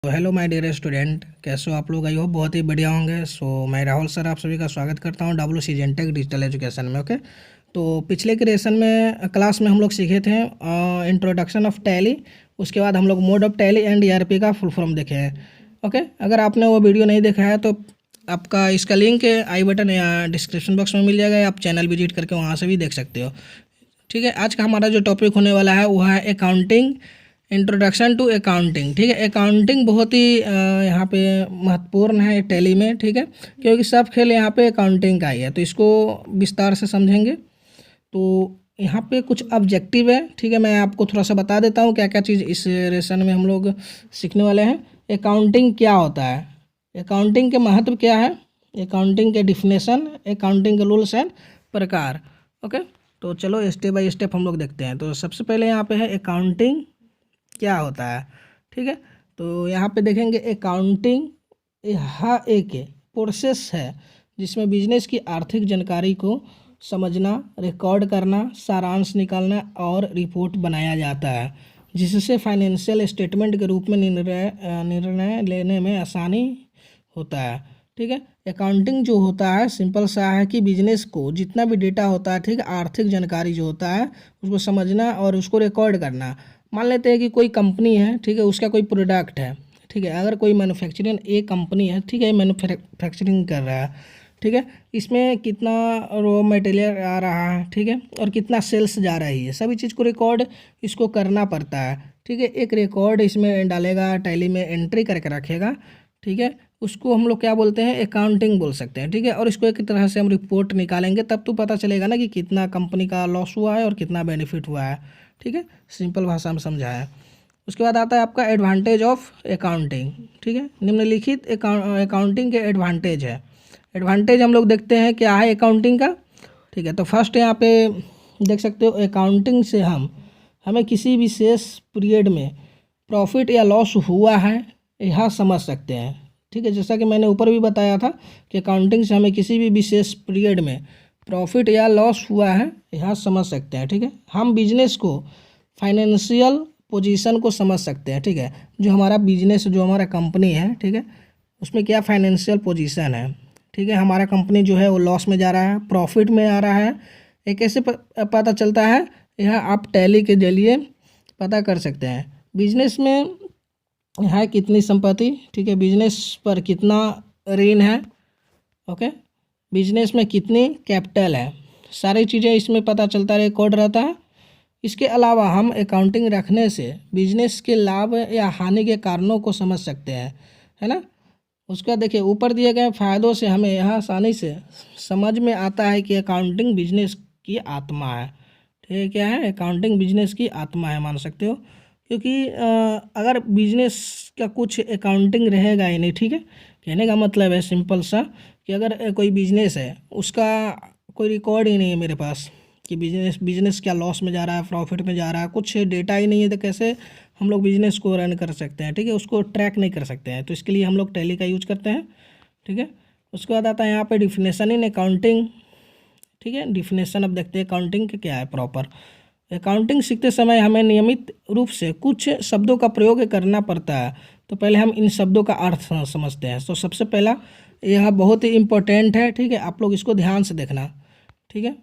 तो hello my dear student, कैसे हो आप लोग? आई होप बहुत ही बढ़िया होंगे। मैं राहुल सर आप सभी का स्वागत करता हूँ WCG टेक डिजिटल एजुकेशन में। ओके, तो पिछले के लेसन में क्लास में हम लोग सीखे थे इंट्रोडक्शन ऑफ टैली। उसके बाद हम लोग mode of tally and ERP का फुल फॉर्म देखे हैं। ओके, अगर आपने वो वीडियो नहीं देखा है तो आपका इसका लिंक आई बटन या डिस्क्रिप्शन बॉक्स में मिल जाएगा, या आप चैनल विजिट करके वहाँ से भी देख सकते हो। ठीक है, आज का हमारा जो टॉपिक होने वाला है वो है अकाउंटिंग, इंट्रोडक्शन टू अकाउंटिंग। ठीक है, अकाउंटिंग बहुत ही यहाँ पे महत्वपूर्ण है टैली में। ठीक है, क्योंकि सब खेल यहाँ पे अकाउंटिंग का ही है, तो इसको विस्तार से समझेंगे। तो यहाँ पे कुछ ऑब्जेक्टिव है। ठीक है, मैं आपको थोड़ा सा बता देता हूँ क्या क्या चीज़ इस लेसन में हम लोग सीखने वाले हैं। अकाउंटिंग क्या होता है, अकाउंटिंग के महत्व क्या है, अकाउंटिंग के डिफिनेशन, अकाउंटिंग के रूल्स एंड प्रकार। ओके, तो चलो स्टेप बाय स्टेप हम लोग देखते हैं। तो सबसे पहले यहाँ पे है अकाउंटिंग क्या होता है। ठीक है, तो यहाँ पे देखेंगे अकाउंटिंग यह एक प्रोसेस है जिसमें बिजनेस की आर्थिक जानकारी को समझना, रिकॉर्ड करना, सारांश निकालना और रिपोर्ट बनाया जाता है, जिससे फाइनेंशियल स्टेटमेंट के रूप में निर्णय लेने में आसानी होता है। ठीक है, अकाउंटिंग जो होता है सिंपल सा है कि बिजनेस को जितना भी डेटा होता है, ठीक है, आर्थिक जानकारी जो होता है उसको समझना और उसको रिकॉर्ड करना। मान लेते हैं कि कोई कंपनी है, ठीक है, उसका कोई प्रोडक्ट है। ठीक है, अगर कोई मैन्युफैक्चरिंग एक कंपनी है, ठीक है, मैन्युफैक्चरिंग कर रहा है। ठीक है, इसमें कितना रॉ मटेरियल आ रहा है, ठीक है, और कितना सेल्स जा रही है, सभी चीज़ को रिकॉर्ड इसको करना पड़ता है। ठीक है, एक रिकॉर्ड इसमें डालेगा, टैली में एंट्री करके रखेगा। ठीक है, उसको हम लोग क्या बोलते हैं, अकाउंटिंग बोल सकते हैं। ठीक है, और इसको एक तरह से हम रिपोर्ट निकालेंगे, तब तो पता चलेगा ना कि कितना कंपनी का लॉस हुआ है और कितना बेनिफिट हुआ है। ठीक है, सिंपल भाषा में समझाया। उसके बाद आता है आपका एडवांटेज ऑफ अकाउंटिंग। ठीक है, निम्नलिखित अकाउंटिंग के एडवांटेज है। एडवांटेज हम लोग देखते हैं क्या है अकाउंटिंग का। ठीक है, तो फर्स्ट यहाँ पे देख सकते हो, अकाउंटिंग से हमें किसी विशेष पीरियड में प्रॉफिट या लॉस हुआ है यह समझ सकते हैं। ठीक है, जैसा कि मैंने ऊपर भी बताया था कि अकाउंटिंग से हमें किसी भी विशेष पीरियड में प्रॉफिट या लॉस हुआ है यह समझ सकते हैं। ठीक है, हम बिजनेस को फाइनेंशियल पोजीशन को समझ सकते हैं। ठीक है, जो हमारा बिजनेस, जो हमारा कंपनी है, ठीक है, उसमें क्या फाइनेंशियल पोजीशन है। ठीक है, हमारा कंपनी जो है वो लॉस में जा रहा है, प्रॉफिट में आ रहा है, ये कैसे पता चलता है, यह आप टैली के जरिए पता कर सकते हैं। बिजनेस में है कितनी संपत्ति, ठीक है, बिजनेस पर कितना ऋण है, ओके, बिजनेस में कितनी कैपिटल है, सारी चीज़ें इसमें पता चलता है, रिकॉर्ड रहता है। इसके अलावा हम अकाउंटिंग रखने से बिजनेस के लाभ या हानि के कारणों को समझ सकते हैं, है ना। उसका देखिए ऊपर दिए गए फ़ायदों से हमें यह आसानी से समझ में आता है कि अकाउंटिंग बिजनेस की आत्मा है। ठीक है, क्या है, अकाउंटिंग बिजनेस की आत्मा है, मान सकते हो। क्योंकि अगर बिजनेस का कुछ अकाउंटिंग रहेगा ही नहीं, ठीक है, कहने का मतलब है सिंपल सा कि अगर कोई बिजनेस है उसका कोई रिकॉर्ड ही नहीं है मेरे पास कि बिजनेस क्या लॉस में जा रहा है, प्रॉफिट में जा रहा है, कुछ डेटा ही नहीं है, तो कैसे हम लोग बिजनेस को रन कर सकते हैं। ठीक है, उसको ट्रैक नहीं कर सकते हैं, तो इसके लिए हम लोग टैली का यूज करते हैं। ठीक है, उसके बाद आता है यहाँ पे डिफिनेशन इन अकाउंटिंग। ठीक है, डिफिनेशन अब देखते हैं अकाउंटिंग के क्या है प्रॉपर। अकाउंटिंग सीखते समय हमें नियमित रूप से कुछ शब्दों का प्रयोग करना पड़ता है। तो पहले हम इन शब्दों का अर्थ समझते हैं। तो सबसे पहला यह बहुत ही इम्पोर्टेंट है। ठीक है, आप लोग इसको ध्यान से देखना। ठीक है,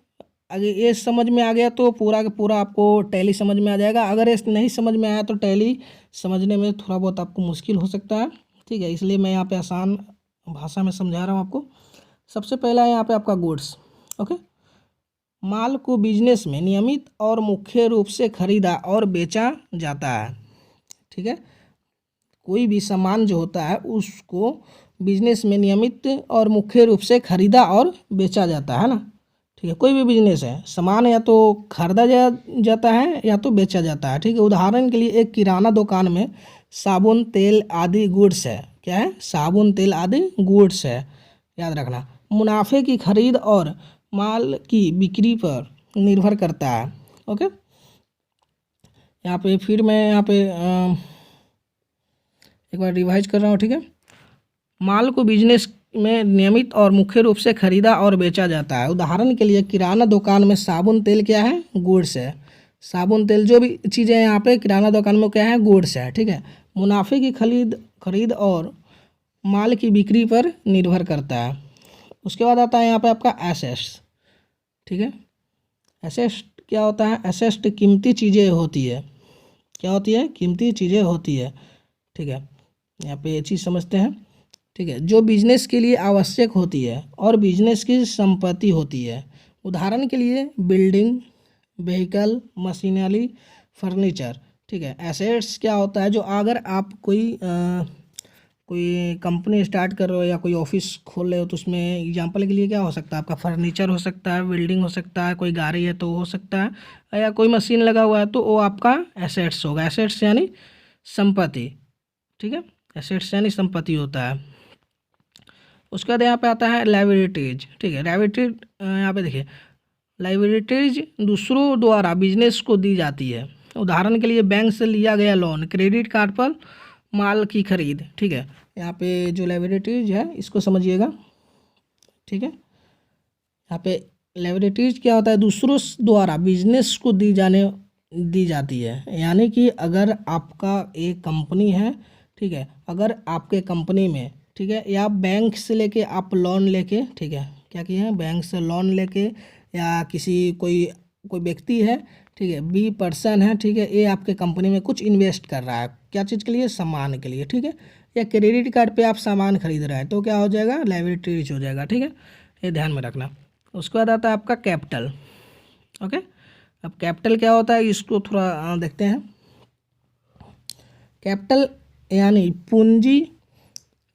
अगर ये समझ में आ गया तो पूरा का पूरा आपको टैली समझ में आ जाएगा। अगर ये नहीं समझ में आया तो टैली समझने में थोड़ा बहुत आपको मुश्किल हो सकता है। ठीक है, इसलिए मैं यहाँ पे आसान भाषा में समझा रहा हूँ आपको। सबसे पहला है यहाँ पे आपका गुड्स। ओके, माल को बिजनेस में नियमित और मुख्य रूप से खरीदा और बेचा जाता है। ठीक है, कोई भी सामान जो होता है उसको बिजनेस में नियमित और मुख्य रूप से खरीदा और बेचा जाता है ना। ठीक है, कोई भी बिजनेस है, सामान या तो खरीदा जाता है या तो बेचा जाता है। ठीक है, उदाहरण के लिए एक किराना दुकान में साबुन, तेल आदि गुड्स है। क्या है, साबुन, तेल आदि गुड्स है, याद रखना। मुनाफे की खरीद और माल की बिक्री पर निर्भर करता है। ओके, यहाँ पे फिर मैं यहाँ पे एक बार रिवाइज कर रहा हूँ। ठीक है, माल को बिजनेस में नियमित और मुख्य रूप से खरीदा और बेचा जाता है। उदाहरण के लिए किराना दुकान में साबुन, तेल क्या है, गुड्स है। साबुन, तेल जो भी चीज़ें यहाँ पे किराना दुकान में क्या है, गुड्स है। ठीक है, मुनाफे की खरीद खरीद और माल की बिक्री पर निर्भर करता है। उसके बाद आता है यहाँ पे आपका एसेट्स। ठीक है, एसेट्स क्या होता है? एसेट्स कीमती चीज़ें होती है। क्या होती है? कीमती चीज़ें होती है। ठीक है, यहाँ पे ये चीज़ समझते हैं। ठीक है, जो बिजनेस के लिए आवश्यक होती है और बिजनेस की संपत्ति होती है। उदाहरण के लिए बिल्डिंग, व्हीकल, मशीनरी, फर्नीचर। ठीक है, एसेट्स क्या होता है? जो अगर आप कोई कंपनी स्टार्ट कर रहे हो या कोई ऑफिस खोल रहे हो तो उसमें एग्जांपल के लिए क्या हो सकता है? आपका फर्नीचर हो सकता है, बिल्डिंग हो सकता है, कोई गाड़ी है तो हो सकता है, या कोई मशीन लगा हुआ है तो वो आपका एसेट्स होगा। एसेट्स यानी संपत्ति। ठीक है, एसेट्स यानी संपत्ति होता है। उसके बाद यहाँ पे आता है लायबिलिटीज। ठीक है, लायबिलिटी यहाँ पे देखिए, लायबिलिटीज दूसरों द्वारा बिजनेस को दी जाती है। उदाहरण के लिए बैंक से लिया गया लोन, क्रेडिट कार्ड पर माल की खरीद। ठीक है, यहाँ पे जो लायबिलिटीज है इसको समझिएगा। ठीक है, यहाँ पे लायबिलिटीज क्या होता है? दूसरों द्वारा बिजनेस को दी जाती है। यानी कि अगर आपका एक कंपनी है, ठीक है, अगर आपके कंपनी में, ठीक है, या बैंक से लेके आप लोन लेके, ठीक है, क्या किए हैं? बैंक से लोन लेके, या कोई व्यक्ति है, ठीक है, बी पर्सन है, ठीक है, ये आपके कंपनी में कुछ इन्वेस्ट कर रहा है। क्या चीज़ के लिए? सामान के लिए। ठीक है, या क्रेडिट कार्ड पे आप सामान खरीद रहे हैं तो क्या हो जाएगा? लायबिलिटीज हो जाएगा। ठीक है, ये ध्यान में रखना। उसके बाद आता है आपका कैपिटल। ओके, अब कैपिटल क्या होता है इसको थोड़ा देखते हैं। कैपिटल यानी पूंजी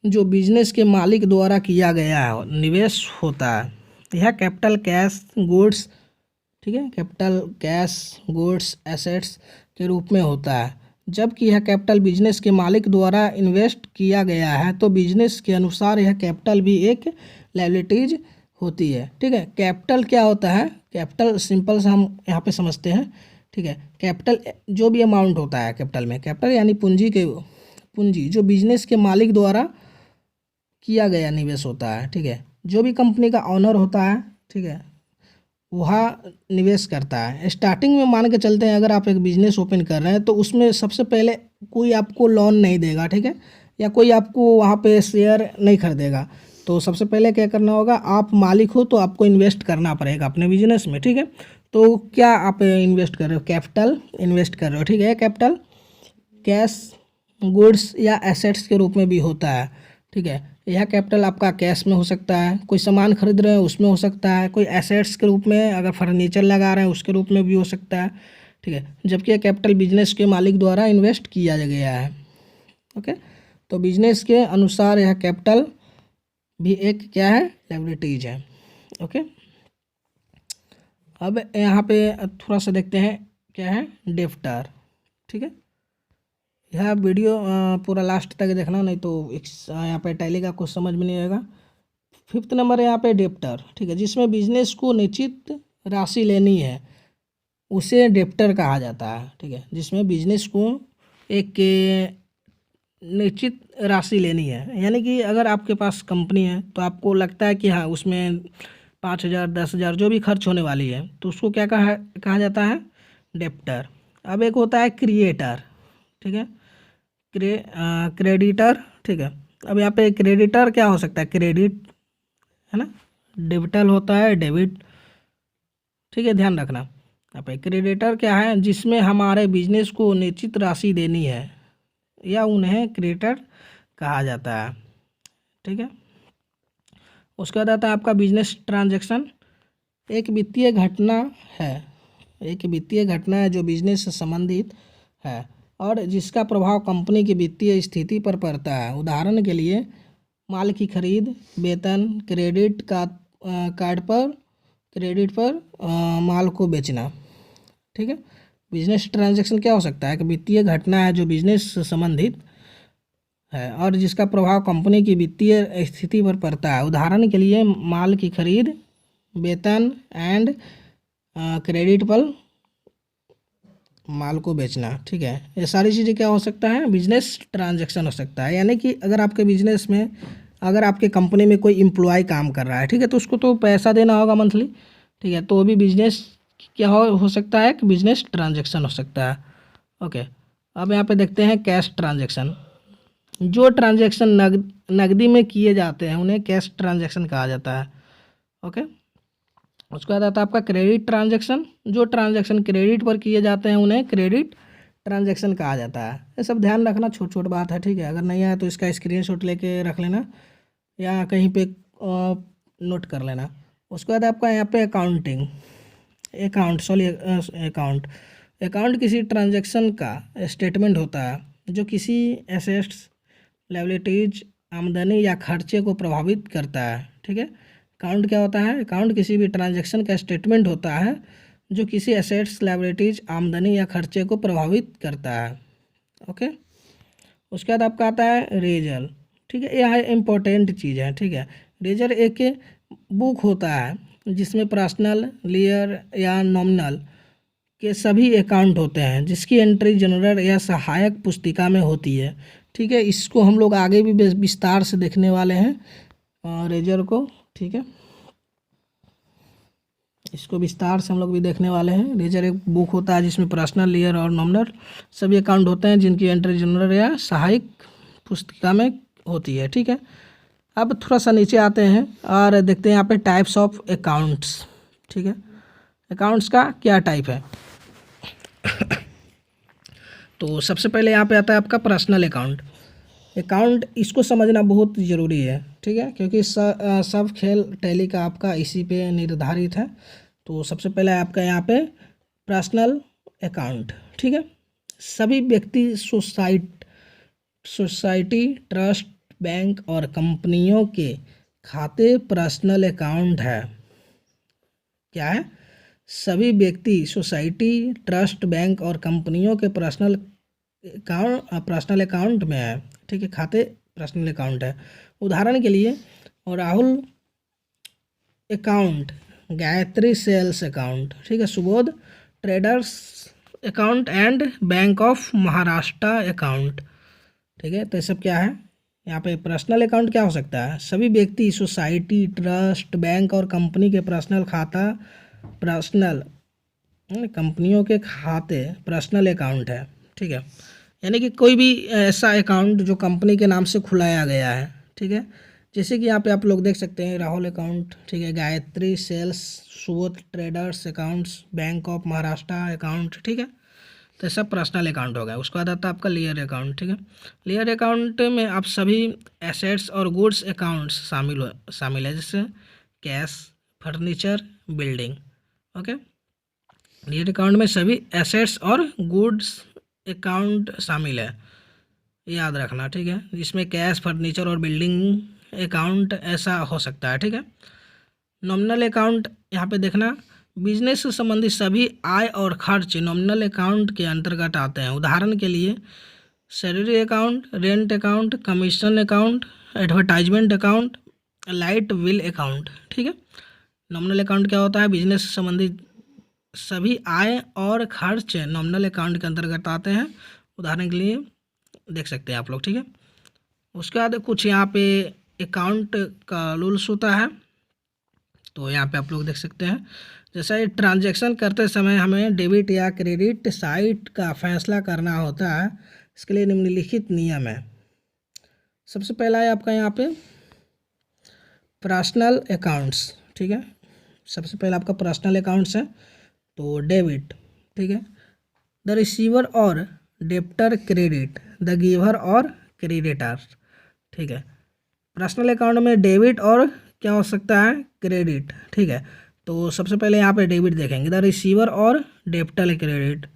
जो बिजनेस के मालिक द्वारा किया गया है, निवेश होता है। यह कैपिटल कैश, गुड्स, ठीक है, कैपिटल कैश, गुड्स, एसेट्स के रूप में होता है। जबकि यह कैपिटल बिजनेस के मालिक द्वारा इन्वेस्ट किया गया है तो बिजनेस के अनुसार यह कैपिटल भी एक लायबिलिटीज होती है। ठीक है, कैपिटल क्या होता है? कैपिटल सिंपल से हम यहाँ पे समझते हैं। ठीक है, कैपिटल जो भी अमाउंट होता है कैपिटल में, कैपिटल यानी पूंजी जो बिजनेस के मालिक द्वारा किया गया निवेश होता है। ठीक है, जो भी कंपनी का ऑनर होता है, ठीक है, वह निवेश करता है। स्टार्टिंग में मान के चलते हैं, अगर आप एक बिजनेस ओपन कर रहे हैं तो उसमें सबसे पहले कोई आपको लोन नहीं देगा। ठीक है, या कोई आपको वहाँ पे शेयर नहीं खरीदेगा। तो सबसे पहले क्या करना होगा? आप मालिक हो तो आपको इन्वेस्ट करना पड़ेगा अपने बिजनेस में। ठीक है, तो क्या आप इन्वेस्ट कर रहे हो? कैपिटल इन्वेस्ट कर रहे हो। ठीक है, कैपिटल कैश, गुड्स या एसेट्स के रूप में भी होता है। ठीक है, यह कैपिटल आपका कैश में हो सकता है, कोई सामान खरीद रहे हैं उसमें हो सकता है, कोई एसेट्स के रूप में अगर फर्नीचर लगा रहे हैं उसके रूप में भी हो सकता है। ठीक है, जबकि यह कैपिटल बिजनेस के मालिक द्वारा इन्वेस्ट किया गया है। ओके, तो बिजनेस के अनुसार यह कैपिटल भी एक क्या है? लायबिलिटीज है। ओके, अब यहाँ पे थोड़ा सा देखते हैं क्या है डेप्टर। ठीक है, यह वीडियो पूरा लास्ट तक देखना, नहीं तो यहाँ पे टैली का कुछ समझ में नहीं आएगा। 5th नंबर है यहाँ पे डेप्टर। ठीक है, जिसमें बिजनेस को निश्चित राशि लेनी है उसे डेप्टर कहा जाता है। ठीक है, जिसमें बिजनेस को एक निश्चित राशि लेनी है, यानी कि अगर आपके पास कंपनी है तो आपको लगता है कि हाँ उसमें 5,000 10,000 जो भी खर्च होने वाली है तो उसको क्या कहा जाता है? डेप्टर। अब एक होता है क्रिएटर। ठीक है, क्रेडिटर। ठीक है, अब यहाँ पे क्रेडिटर क्या हो सकता है? क्रेडिट है ना, डेबिटल होता है, डेबिट। ठीक है, ध्यान रखना। यहाँ पे क्रेडिटर क्या है? जिसमें हमारे बिजनेस को निश्चित राशि देनी है, या उन्हें क्रेडिटर कहा जाता है। ठीक है, उसके बाद आता है आपका बिजनेस ट्रांजैक्शन। एक वित्तीय घटना है, एक वित्तीय घटना है जो बिजनेस से संबंधित है और जिसका प्रभाव कंपनी की वित्तीय स्थिति पर पड़ता है। उदाहरण के लिए माल की खरीद, वेतन, क्रेडिट पर माल को बेचना। ठीक है, बिजनेस ट्रांजैक्शन क्या हो सकता है? कि वित्तीय घटना है जो बिजनेस से संबंधित है और जिसका प्रभाव कंपनी की वित्तीय स्थिति पर पड़ता है। उदाहरण के लिए माल की खरीद, वेतन एंड क्रेडिट पर माल को बेचना। ठीक है, ये सारी चीज़ें क्या हो सकता है? बिजनेस ट्रांजैक्शन हो सकता है। यानी कि अगर आपके बिजनेस में, अगर आपके कंपनी में कोई एम्प्लॉय काम कर रहा है, ठीक है, तो उसको तो पैसा देना होगा मंथली। ठीक है, तो वो भी बिजनेस क्या हो सकता है? कि बिजनेस ट्रांजैक्शन हो सकता है। ओके, अब यहाँ पे देखते हैं कैश ट्रांजैक्शन। जो ट्रांजैक्शन नकदी में किए जाते हैं उन्हें कैश ट्रांजैक्शन कहा जाता है। ओके, उसके बाद आता है आपका क्रेडिट ट्रांजैक्शन। जो ट्रांजैक्शन क्रेडिट पर किए जाते हैं उन्हें क्रेडिट ट्रांजैक्शन कहा जाता है। ये सब ध्यान रखना, छोट छोट बात है, ठीक है। अगर नहीं आया तो इसका स्क्रीनशॉट लेके रख लेना या कहीं पे नोट कर लेना। उसके बाद आपका यहाँ पे अकाउंट किसी ट्रांजैक्शन का स्टेटमेंट होता है जो किसी एसेट्स, लायबिलिटीज, आमदनी या खर्चे को प्रभावित करता है, ठीक है। अकाउंट क्या होता है? अकाउंट किसी भी ट्रांजैक्शन का स्टेटमेंट होता है जो किसी एसेट्स, लायबिलिटीज, आमदनी या खर्चे को प्रभावित करता है। ओके, उसके बाद आपका आता है रेजर, ठीक है। यह इम्पोर्टेंट चीज़ है, ठीक है। रेजर एक बुक होता है जिसमें पर्सनल, लीयर या नॉमिनल के सभी अकाउंट होते हैं, जिसकी एंट्री जनरल या सहायक पुस्तिका में होती है, ठीक है। इसको हम लोग आगे भी विस्तार से देखने वाले हैं रेजर को, ठीक है। इसको विस्तार से हम लोग भी देखने वाले हैं। रेजर एक बुक होता है जिसमें पर्सनल, लीयर और नॉमिनल सभी अकाउंट होते हैं, जिनकी एंट्री जनरल या सहायक पुस्तिका में होती है, ठीक है। अब थोड़ा सा नीचे आते हैं और देखते हैं यहाँ पे टाइप्स ऑफ अकाउंट्स, ठीक है। अकाउंट्स का क्या टाइप है? तो सबसे पहले यहाँ पे आता है आपका पर्सनल अकाउंट। इसको समझना बहुत ज़रूरी है, ठीक है, क्योंकि सब खेल टैली का आपका इसी पे निर्धारित है। तो सबसे पहले आपका यहाँ पे पर्सनल अकाउंट, ठीक है। सभी व्यक्ति, सोसाइटी, ट्रस्ट, बैंक और कंपनियों के खाते पर्सनल अकाउंट है। क्या है? सभी व्यक्ति, सोसाइटी, ट्रस्ट, बैंक और कंपनियों के पर्सनल अकाउंट में है, ठीक है। खाते पर्सनल अकाउंट है। उदाहरण के लिए Rahul account, Gayatri sales account, ठीक है, Subodh traders account and bank of Maharashtra account, ठीक है। तो ये सब क्या है? यहाँ पे पर्सनल अकाउंट क्या हो सकता है? सभी व्यक्ति, सोसाइटी, ट्रस्ट, बैंक और कंपनी के पर्सनल खाता, पर्सनल कंपनियों के खाते पर्सनल अकाउंट है, ठीक है। यानी कि कोई भी ऐसा अकाउंट जो कंपनी के नाम से खुलाया गया है, ठीक है। जैसे कि यहाँ पे आप लोग देख सकते हैं राहुल अकाउंट, ठीक है, Gayatri sales, Subodh traders accounts, bank of Maharashtra account, ठीक है। तो सब पर्सनल अकाउंट हो गया। उसके बाद आता है आपका लीयर अकाउंट, ठीक है। लीयर अकाउंट में आप सभी एसेट्स और गुड्स अकाउंट्स शामिल है, जैसे कैश, फर्नीचर, बिल्डिंग। ओके, लीयर अकाउंट में सभी एसेट्स और गुड्स अकाउंट शामिल है, याद रखना, ठीक है। जिसमें कैश, फर्नीचर और बिल्डिंग अकाउंट ऐसा हो सकता है, ठीक है। नॉमिनल अकाउंट यहाँ पे देखना, बिजनेस से संबंधित सभी आय और खर्च नॉमिनल अकाउंट के अंतर्गत आते हैं। उदाहरण के लिए salary account, rent account, commission account, advertisement account, light bill account, ठीक है। नॉमिनल अकाउंट क्या होता है? बिजनेस से संबंधित सभी आय और खर्च नॉमिनल अकाउंट के अंतर्गत आते हैं। उदाहरण के लिए देख सकते हैं आप लोग, ठीक है। उसके बाद कुछ यहाँ पे अकाउंट का रूल्स होता है, तो यहाँ पे आप लोग देख सकते हैं। जैसा ये ट्रांजैक्शन करते समय हमें डेबिट या क्रेडिट साइट का फैसला करना होता है। इसके लिए निम्नलिखित नियम है। सबसे पहला है आपका यहाँ पे पर्सनल अकाउंट्स, ठीक है। सबसे पहला आपका पर्सनल अकाउंट्स है, तो डेबिट, ठीक है, द रिसीवर और डेप्टर क्रेडिट, द गिवर और क्रेडिटर, ठीक है। पर्सनल अकाउंट में डेबिट और क्या हो सकता है? क्रेडिट, ठीक है। तो सबसे पहले यहाँ पे डेबिट देखेंगे, द रिसीवर और डेप्टर क्रेडिट,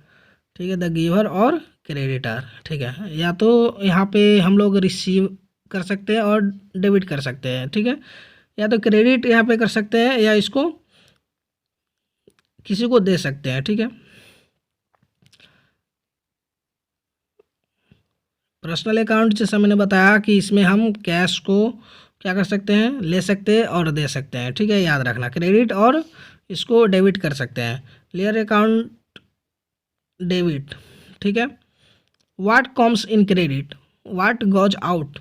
ठीक है, द गिवर और क्रेडिटर, ठीक है। या तो यहाँ पे हम लोग रिसीव कर सकते हैं और डेबिट कर सकते हैं, ठीक है। या तो क्रेडिट यहाँ पे कर सकते हैं या इसको किसी को दे सकते हैं, ठीक है। पर्सनल अकाउंट जैसा मैंने बताया कि इसमें हम कैश को क्या कर सकते हैं? ले सकते हैं और दे सकते हैं, ठीक है, याद रखना। क्रेडिट और इसको डेबिट कर सकते हैं। लीयर अकाउंट डेबिट, ठीक है। What comes in credit, what goes out,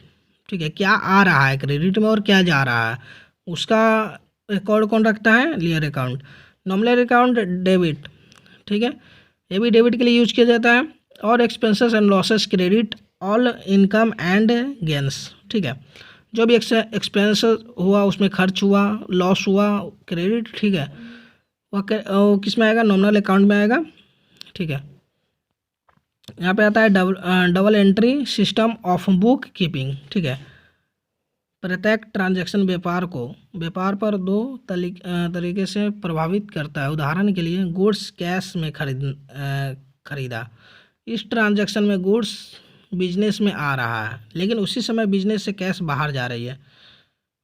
ठीक है, क्या आ रहा है क्रेडिट में और क्या जा रहा है, उसका रिकॉर्ड कौन रखता है? Layer account. Nominal account debit, ठीक है, ये भी डेबिट के लिए यूज किया जाता है। और expenses and losses credit all income and gains, ठीक है। जो भी एक्सपेंस हुआ उसमें खर्च हुआ, लॉस हुआ, क्रेडिट, ठीक है, वह किस में आएगा, नॉमिनल अकाउंट में आएगा, ठीक है। यहाँ पे आता है double entry system of book keeping, ठीक है। प्रत्येक ट्रांजैक्शन व्यापार पर दो तरीके से प्रभावित करता है। उदाहरण के लिए गुड्स कैश में खरीदा, इस ट्रांजैक्शन में गुड्स बिजनेस में आ रहा है, लेकिन उसी समय बिजनेस से कैश बाहर जा रही है।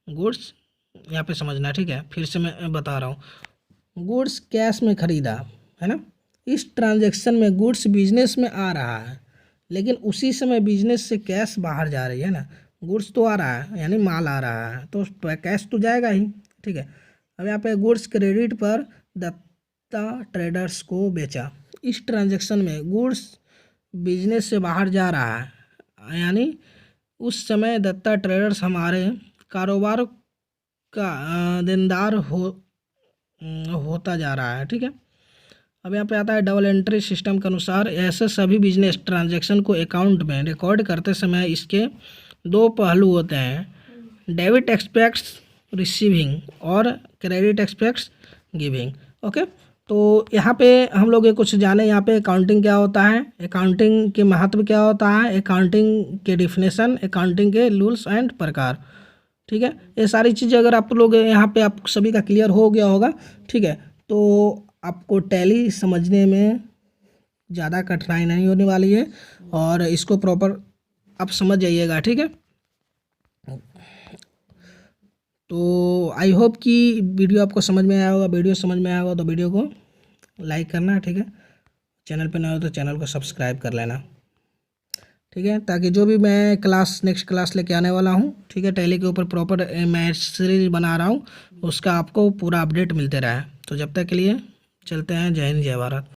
गुड्स यहाँ पे समझना, ठीक है, फिर से मैं बता रहा हूँ। गुड्स कैश में खरीदा, है ना, इस ट्रांजैक्शन में गुड्स बिजनेस में आ रहा है, लेकिन उसी समय बिजनेस से कैश बाहर जा रही है ना। गुड्स तो आ रहा है यानी माल आ रहा है, तो कैश तो जाएगा ही, ठीक है। अब यहाँ पे गुड्स क्रेडिट पर दत्ता ट्रेडर्स को बेचा, इस ट्रांजैक्शन में गुड्स बिजनेस से बाहर जा रहा है, यानी उस समय दत्ता ट्रेडर्स हमारे कारोबार का देनदार होता जा रहा है, ठीक है। अब यहाँ पे आता है डबल एंट्री सिस्टम के अनुसार ऐसे सभी बिजनेस ट्रांजैक्शन को अकाउंट में रिकॉर्ड करते समय इसके दो पहलू होते हैं, डेबिट एक्सपेक्ट्स रिसीविंग और क्रेडिट एक्सपेक्ट्स गिविंग, ओके। तो यहाँ पे हम लोग ये कुछ जाने, यहाँ पे अकाउंटिंग क्या होता है, अकाउंटिंग के महत्व क्या होता है, अकाउंटिंग के डिफिनेशन, अकाउंटिंग के रूल्स एंड प्रकार, ठीक है। ये सारी चीज़ें अगर आप लोग यहाँ पे आप सभी का क्लियर हो गया होगा, ठीक है, तो आपको टैली समझने में ज़्यादा कठिनाई नहीं होने वाली है और इसको प्रॉपर आप समझ जाइएगा, ठीक है। तो आई होप कि वीडियो आपको समझ में आया होगा। वीडियो समझ में आया होगा तो वीडियो को लाइक करना, ठीक है। चैनल पे नया हो तो चैनल को सब्सक्राइब कर लेना, ठीक है, ताकि जो भी मैं नेक्स्ट क्लास लेके आने वाला हूँ, ठीक है, टैली के ऊपर प्रॉपर मैं सीरीज बना रहा हूँ, उसका आपको पूरा अपडेट मिलते रहा है। तो जब तक के लिए चलते हैं, जय हिंद, जय भारत।